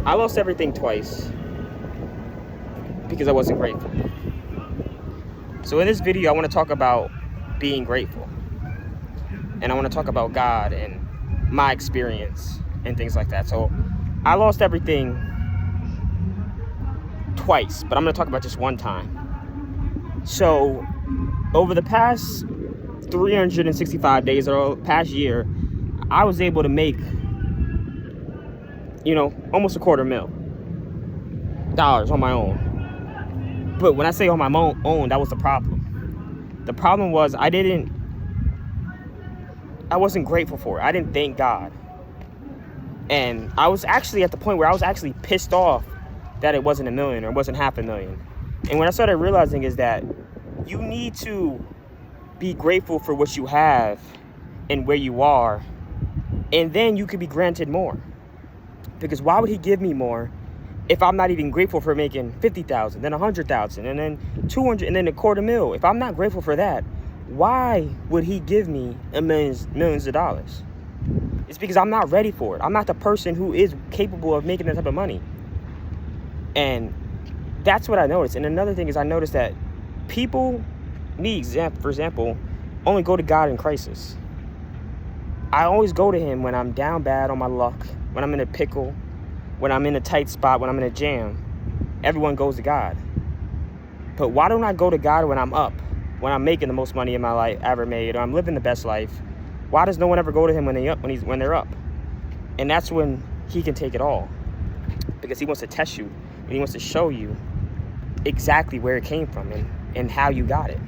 I lost everything twice because I wasn't grateful. So in this video, I want to talk about being grateful. And I want to talk about God and my experience and things like that. So I lost everything twice, but I'm going to talk about just one time. So over the past 365 days or past year, I was able to make, almost $250,000 on my own. But when I say on my own, that was the problem. The problem was I wasn't grateful for it. I didn't thank God. And I was actually at the point where I was actually pissed off that it wasn't $1 million or it wasn't $500,000. And what I started realizing is that you need to be grateful for what you have and where you are, and then you could be granted more. Because why would he give me more if I'm not even grateful for making $50,000, then $100,000, and then $200,000, and then $250,000? If I'm not grateful for that, why would he give me millions of dollars? It's because I'm not ready for it. I'm not the person who is capable of making that type of money. And that's what I noticed. And another thing is I noticed that people, for example, only go to God in crisis. I always go to him when I'm down bad on my luck, when I'm in a pickle, when I'm in a tight spot, when I'm in a jam. Everyone goes to God. But why don't I go to God when I'm up, when I'm making the most money in my life ever made, or I'm living the best life? Why does no one ever go to him when they're up? And that's when he can take it all, because he wants to test you and he wants to show you exactly where it came from and how you got it.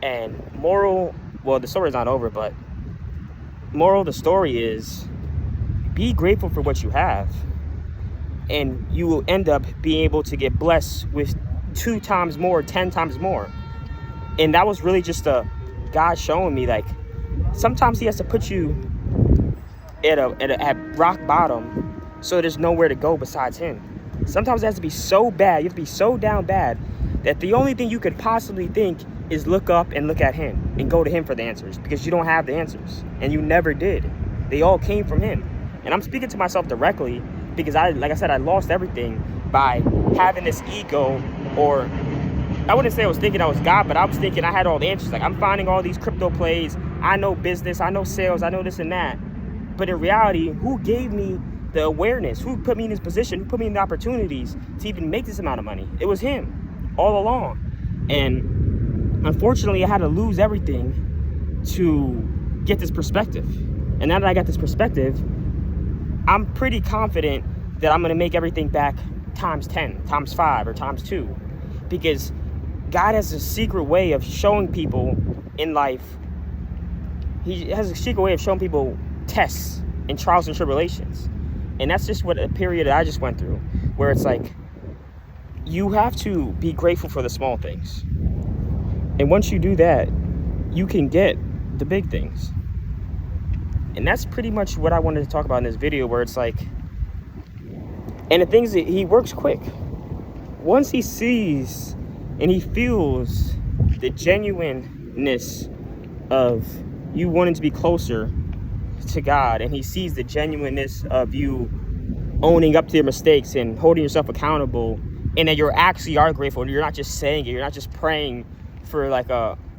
And the story's not over, but moral of the story is be grateful for what you have, and you will end up being able to get blessed with 2 times more, 10 times more. And that was really just God showing me, like, sometimes he has to put you at rock bottom so there's nowhere to go besides him. Sometimes it has to be so bad, you have to be so down bad that the only thing you could possibly think is look up and look at him and go to him for the answers, because you don't have the answers, and you never did. They all came from him. And I'm speaking to myself directly because I lost everything by having this ego, or I wouldn't say I was thinking I was God, but I was thinking I had all the answers. Like, I'm finding all these crypto plays. I know business, I know sales, I know this and that. But in reality, who gave me the awareness? Who put me in this position? Who put me in the opportunities to even make this amount of money? It was him all along. And unfortunately, I had to lose everything to get this perspective. And now that I got this perspective, I'm pretty confident that I'm going to make everything back times 10, times 5, or times 2. Because God has a secret way of showing people in life. He has a secret way of showing people tests and trials and tribulations. And that's just what a period that I just went through, where it's like, you have to be grateful for the small things. And once you do that, you can get the big things. And that's pretty much what I wanted to talk about in this video, where it's like, and the things that he works quick. Once he sees and he feels the genuineness of you wanting to be closer to God, and he sees the genuineness of you owning up to your mistakes and holding yourself accountable, and that you actually are grateful, and you're not just saying it, you're not just praying for like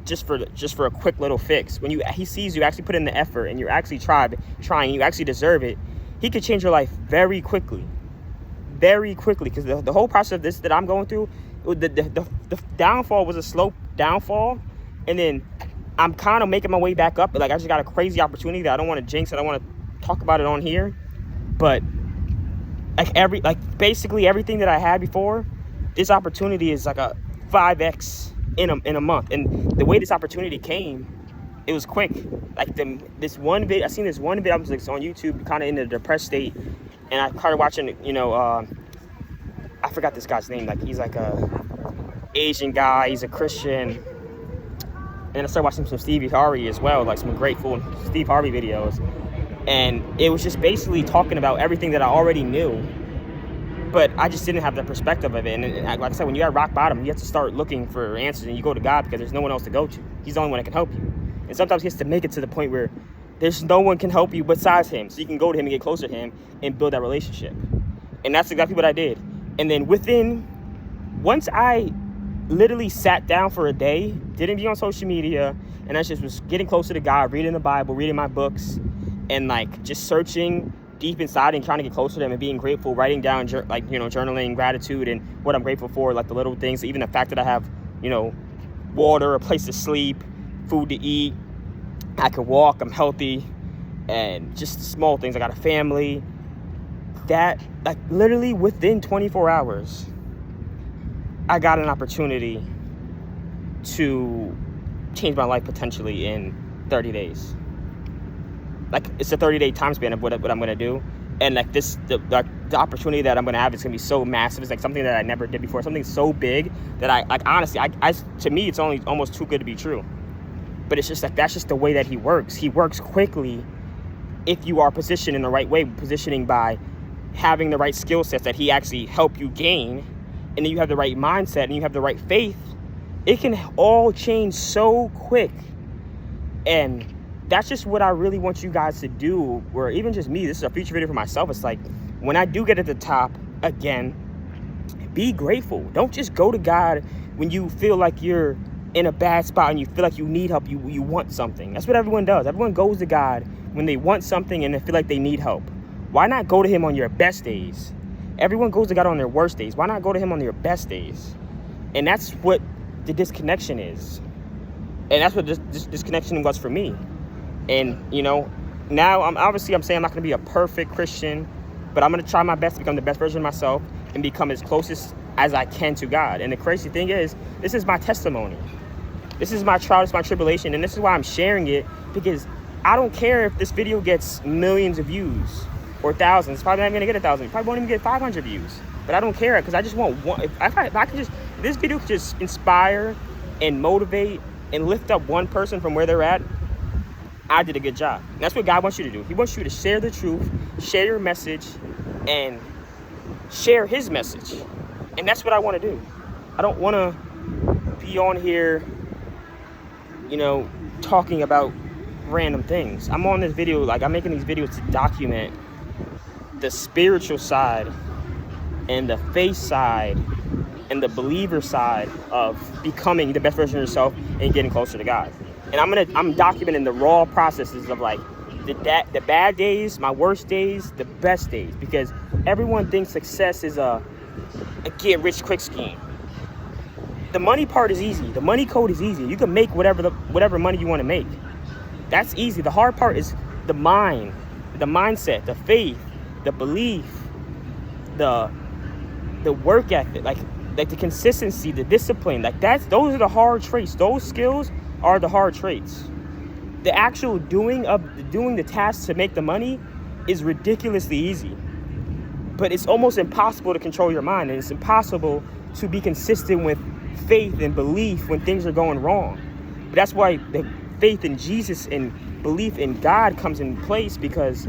just for a quick little fix. When he sees you actually put in the effort and you're actually trying, you actually deserve it, he could change your life very quickly, because the whole process of this that I'm going through, the downfall was a slow downfall, and then I'm kind of making my way back up. But like, I just got a crazy opportunity that I don't want to jinx, and I don't want to talk about it on here, but basically everything that I had before, this opportunity is like a 5x in a month. And the way this opportunity came, it was quick. Like I seen this one video, I was like on YouTube, kind of in a depressed state, and I started watching, I forgot this guy's name. Like, he's like a Asian guy, he's a Christian. And I started watching some Steve Harvey as well, like some grateful Steve Harvey videos. And it was just basically talking about everything that I already knew, but I just didn't have the perspective of it. And like I said, when you're at rock bottom, you have to start looking for answers, and you go to God because there's no one else to go to. He's the only one that can help you. And sometimes he has to make it to the point where there's no one can help you besides him, so you can go to him and get closer to him and build that relationship. And that's exactly what I did. And then once I literally sat down for a day, didn't be on social media, and I just was getting closer to God, reading the Bible, reading my books, and like just searching deep inside and trying to get closer to him and being grateful, writing down journaling gratitude and what I'm grateful for, like the little things, even the fact that I have, water, a place to sleep, food to eat, I can walk, I'm healthy, and just small things. I got a family. That, like, literally within 24 hours, I got an opportunity to change my life potentially in 30 days. Like, it's a 30-day time span of what I'm going to do. And, like, the opportunity that I'm going to have is going to be so massive. It's, like, something that I never did before. Something so big that honestly, to me, it's only almost too good to be true. But it's just like, that's just the way that he works. He works quickly if you are positioned in the right way, positioning by having the right skill sets that he actually help you gain, and then you have the right mindset and you have the right faith. It can all change so quick. And that's just what I really want you guys to do, or even just me. This is a future video for myself. It's like, when I do get at the top again, be grateful. Don't just go to God when you feel like you're in a bad spot and you feel like you need help, you want something. That's what everyone does. Everyone goes to God when they want something and they feel like they need help. Why not go to him on your best days? Everyone goes to God on their worst days. Why not go to him on your best days? And that's what the disconnection is. And that's what this disconnection was for me. And, now I'm saying I'm not going to be a perfect Christian, but I'm going to try my best to become the best version of myself and become as closest as I can to God. And the crazy thing is, this is my testimony. This is my trial, this is my tribulation, and this is why I'm sharing it, because I don't care if this video gets millions of views or thousands. It's probably not even gonna get 1,000. You probably won't even get 500 views. But I don't care, because I just want one. If this video could just inspire and motivate and lift up one person from where they're at, I did a good job. And that's what God wants you to do. He wants you to share the truth, share your message, and share his message. And that's what I want to do. I don't want to be on here, talking about random things. I'm on this video, like, I'm making these videos to document the spiritual side and the faith side and the believer side of becoming the best version of yourself and getting closer to God. And I'm documenting the raw processes of, like, the bad days, my worst days, the best days, because everyone thinks success is a get rich quick scheme. The money part is easy. The money code is easy. You can make whatever money you want to make. That's easy. The hard part is the mind, the mindset, the faith, the belief, the work ethic, like the consistency, the discipline. Like, those are the hard traits. Those skills are the hard traits. The actual doing the tasks to make the money is ridiculously easy. But it's almost impossible to control your mind, and it's impossible to be consistent with faith and belief when things are going wrong. But that's why the faith in Jesus and belief in God comes in place, because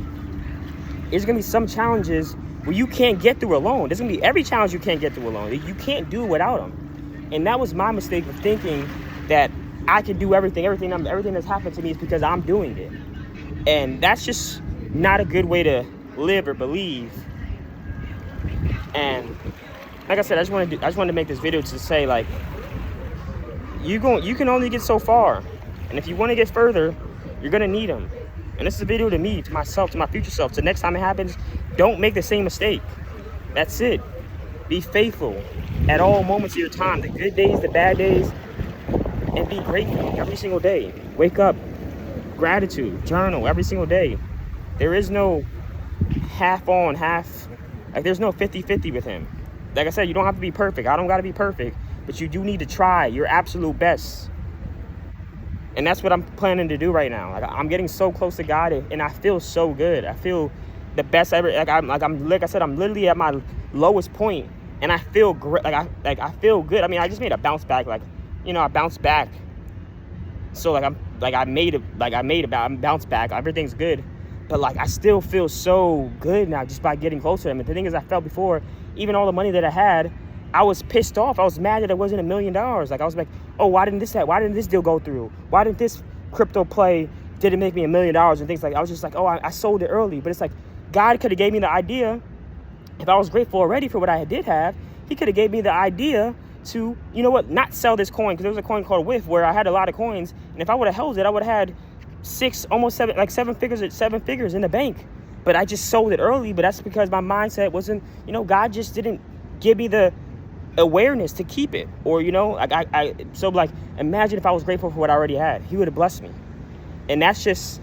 there's going to be some challenges where you can't get through alone. There's going to be every challenge you can't get through alone. You can't do it without them. And that was my mistake of thinking that I can do everything that's happened to me is because I'm doing it. And that's just not a good way to live or believe. And like I said, I just wanted to make this video to say, like, you can only get so far, and if you want to get further, you're gonna need them. And this is a video to me, to myself, to my future self. So next time it happens, don't make the same mistake. That's it. Be faithful at all moments of your time, the good days, the bad days, and be grateful every single day. Wake up, gratitude, journal every single day. There is no half on, half, like, there's no 50-50 with him. Like I said, you don't have to be perfect. I don't got to be perfect, but you do need to try your absolute best. And that's what I'm planning to do right now. Like, I'm getting so close to God, and I feel so good. I feel the best ever. Like I said, I'm literally at my lowest point, and I feel great. I feel good. I mean, I just made a bounce back. I bounced back. So I'm bounced back. Everything's good. But, like, I still feel so good now just by getting closer to him. And the thing is, I felt before, even all the money that I had, I was pissed off. I was mad that it wasn't $1 million. Like, I was like, oh, why didn't this deal go through? Why didn't this crypto play didn't make me $1 million and things like that? I was just like, oh, I sold it early. But it's like, God could have gave me the idea if I was grateful already for what I did have, he could have gave me the idea to, you know what, not sell this coin, because there was a coin called WIF where I had a lot of coins, and if I would have held it, I would have had seven figures in the bank. But I just sold it early. But that's because my mindset wasn't, you know, God just didn't give me the awareness to keep it. Or, you know, so like, imagine if I was grateful for what I already had. He would have blessed me. And that's just,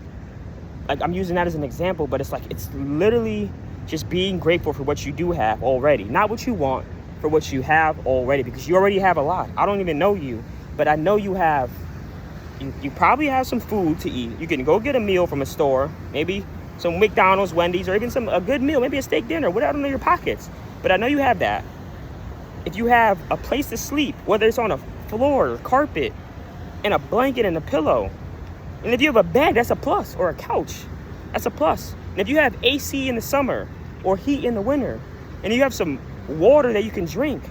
like, I'm using that as an example, but it's like, it's literally just being grateful for what you do have already. Not what you want, for what you have already, because you already have a lot. I don't even know you, but I know you have, you probably have some food to eat. You can go get a meal from a store, maybe some McDonald's, Wendy's, or even a good meal, maybe a steak dinner, whatever in your pockets. But I know you have that. If you have a place to sleep, whether it's on a floor, or carpet, and a blanket and a pillow, and if you have a bed, that's a plus, or a couch, that's a plus. And if you have AC in the summer or heat in the winter, and you have some water that you can drink,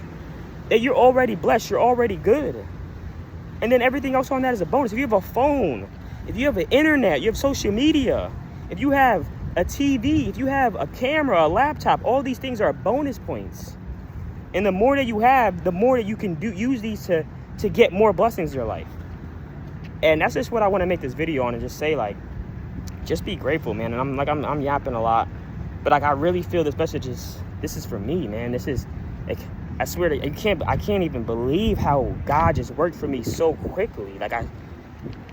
that you're already blessed, you're already good. And then everything else on that is a bonus. If you have a phone, if you have an internet, you have social media, if you have a TV, if you have a camera, a laptop, all these things are bonus points. And the more that you have, the more that you can use these to get more blessings in your life. And that's just what I want to make this video on, and just say, like, just be grateful, man. And I'm yapping a lot, but like, I really feel this message this is for me, man. This is, like, I swear to you, I can't even believe how God just worked for me so quickly. Like,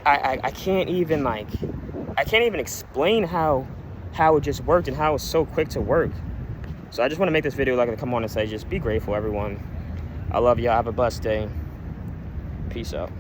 I can't even, like, I can't even explain how it just worked and how it was so quick to work. So I just want to make this video, like, to come on and say, just be grateful, everyone. I love y'all. Have a blessed day. Peace out.